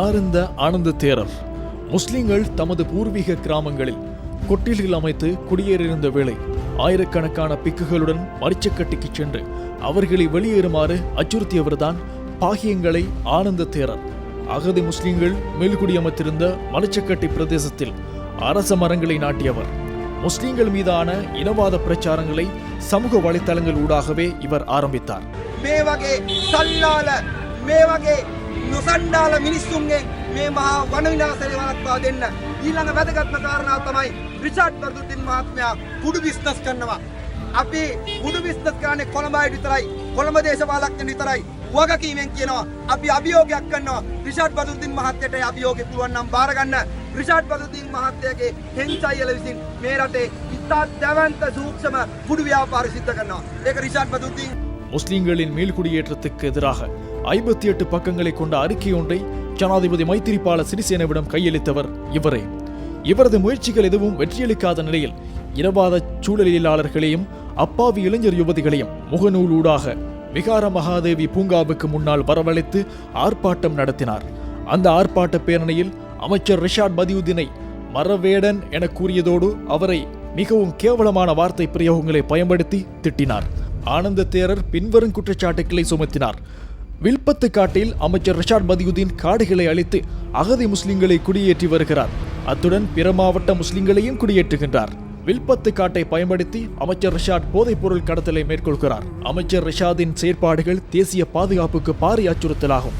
யார் இந்த ஆனந்த தேரர்? முஸ்லிம்கள் தமது பூர்வீக கிராமங்களில் கொட்டில்கள் அமைத்து குடியேறியிருந்த வேளை ஆயிரக்கணக்கான பிக்குகளுடன் மரிச்சக்கட்டிக்கு சென்று அவர்களை வெளியேறுமாறு அச்சுறுத்தியவர்தான் பாகியங்களை ஆனந்த தேரர். அகதி முஸ்லிம்கள் மேல்குடியமர்த்திருந்த மரிச்சக்கட்டி பிரதேசத்தில் அரச மரங்களை நாட்டியவர். முஸ்லிம்கள் மீதான இனவாத பிரச்சாரங்களை சமூக வலைத்தளங்கள் ஊடாகவே இவர் ஆரம்பித்தார். නොසණ්ඩාල මිනිස්සුන්ගෙන් මේ මහා වන විනාශය වළක්වා දෙන්න ඊළඟ වැදගත්ම කාරණාව තමයි රිචාඩ් බදුද්දීන් මහත්මයා කුඩු බිස්නස් කරනවා. අපි කුඩු බිස්නස් කරන්නේ කොළඹයි විතරයි, කොළඹ දේශපාලකයන් විතරයි. වගකීමෙන් කියනවා අපි අභියෝගයක් කරනවා රිචාඩ් බදුද්දීන් මහත්තයට. අභියෝගය පුළුවන් නම් බාර ගන්න. රිචාඩ් බදුද්දීන් මහත්තයාගේ හෙන්චයිල විසින් මේ රටේ ඉතා දැවැන්ත සූක්ෂම කුඩු ව්‍යාපාර සිද්ධ කරනවා. ඒක රිචාඩ් බදුද්දීன் முஸ்லிம்களின் மீள்குடியேற்றத்துக்கு எதிராக 58 பக்கங்களை கொண்ட அறிக்கை ஒன்றை ஜனாதிபதி மைத்திரிபால சிறிசேனவிடம் கையளித்தவர் இவரே. இவரது முயற்சிகள் எதுவும் வெற்றியளிக்காத நிலையில் இனவாத சூழலியலாளர்களையும் அப்பாவி இளைஞர் யுவதிகளையும் முகநூலூடாக விகார மகாதேவி பூங்காவுக்கு முன்னால் வரவழைத்து ஆர்ப்பாட்டம் நடத்தினார். அந்த ஆர்ப்பாட்ட பேரணியில் அமைச்சர் ரிஷாட் பதியுதீனை மரவேடன் என கூறியதோடு அவரை மிகவும் கேவலமான வார்த்தை பிரயோகங்களை பயன்படுத்தி திட்டினார். ஆனந்த தேரர் பின்வரும் குற்றச்சாட்டுக்களை சுமத்தினார். வில்பத்து காட்டில் அமைச்சர் ரிஷாட் பதியுதீன் காடுகளை அழித்து அகதி முஸ்லிம்களை குடியேற்றி வருகிறார். அத்துடன் பிற மாவட்ட முஸ்லிம்களையும் குடியேற்றுகின்றார். வில்பத்து காட்டை பயன்படுத்தி அமைச்சர் ரிஷாட் போதைப் பொருள் கடத்தலை மேற்கொள்கிறார். அமைச்சர் ரிஷாதின் செயற்பாடுகள் தேசிய பாதுகாப்புக்கு பாரிய அச்சுறுத்தலாகும்.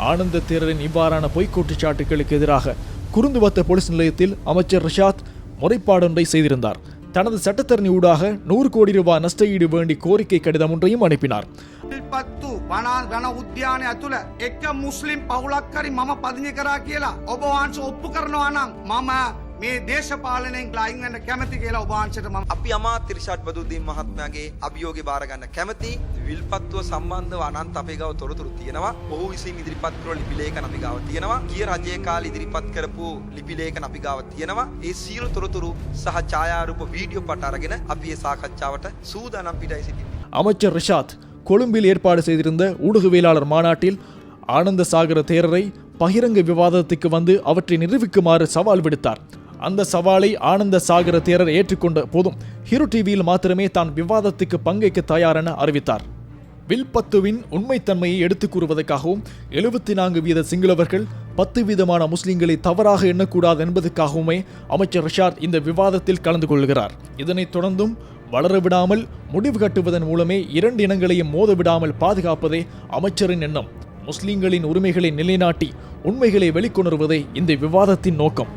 ஆனந்த தேரரின் இவ்வாறான பொய்க் குற்றச்சாட்டுகளுக்கு எதிராக குருந்துவத்த போலீஸ் நிலையத்தில் அமைச்சர் ரிஷாத் முறைப்பாடொன்றை செய்திருந்தார். தனது சட்டத்தரணி ஊடாக 100 கோடி ரூபாய் நஷ்டஈடு வேண்டி கோரிக்கை கடிதம் ஒன்றையும் அனுப்பினார். විල්පත්තු වන උද්‍යානය ඇතුළ එක මුස්ලිම් පවුලක් හරි මම පදිංචි කරා කියලා ඔබ වහන්සේ ඔප්පු කරනවා නම් මම මේ දේශපාලනයෙන් අයින් වෙන්න කැමති කියලා ඔබ වහන්සේට මම අපි අමාත්‍ය රිෂාඩ් බදුද්දීන් මහත්මයාගේ අභියෝගය බාර ගන්න කැමති. විල්පත්තුව සම්බන්ධව අනන්ත අපේ ගාව තොරතුරු තියෙනවා. ඔහු විසින් ඉදිරිපත් කරන ලිපි ලේඛන අපි ගාව තියෙනවා. ගිය රජයේ කාලේ ඉදිරිපත් කරපු ලිපි ලේඛන අපි ගාව තියෙනවා. ඒ සියලු තොරතුරු සහ ඡායාරූප වීඩියෝ පට අරගෙන අපි මේ සාකච්ඡාවට සූදානම් පිටයි සිටින්නේ. அமைச்சர் ரிஷாத் கொழும்பில் ஏற்பாடு செய்திருந்த ஊடகவியலாளர் மாநாட்டில் ஆனந்த சாகர தேரரை பகிரங்க விவாதத்துக்கு வந்து அவற்றை நிரூபிக்குமாறு சவால் விடுத்தார். அந்த சவாலை ஆனந்த சாகர தேரர் ஏற்றுக்கொண்ட போதும் ஹீரோ டிவியில் மாத்திரமே தான் விவாதத்துக்கு பங்கேற்க தயார் என அறிவித்தார். வில்பத்துவின் உண்மைத்தன்மையை எடுத்துக் கூறுவதற்காகவும் 74% சிங்களவர்கள் 10% முஸ்லிம்களை தவறாக எண்ணக்கூடாது என்பதற்காகவுமே அமைச்சர் ரிஷாட் இந்த விவாதத்தில் கலந்து கொள்கிறார். இதனைத் தொடர்ந்தும் வளரவிடாமல் முடிவு கட்டுவதன் மூலமே 2 இனங்களையும் மோதவிடாமல் பாதுகாப்பதே அமைச்சரின் எண்ணம். முஸ்லிம்களின் உரிமைகளை நிலைநாட்டி உண்மைகளை வெளிக்கொணர்வதே இந்த விவாதத்தின் நோக்கம்.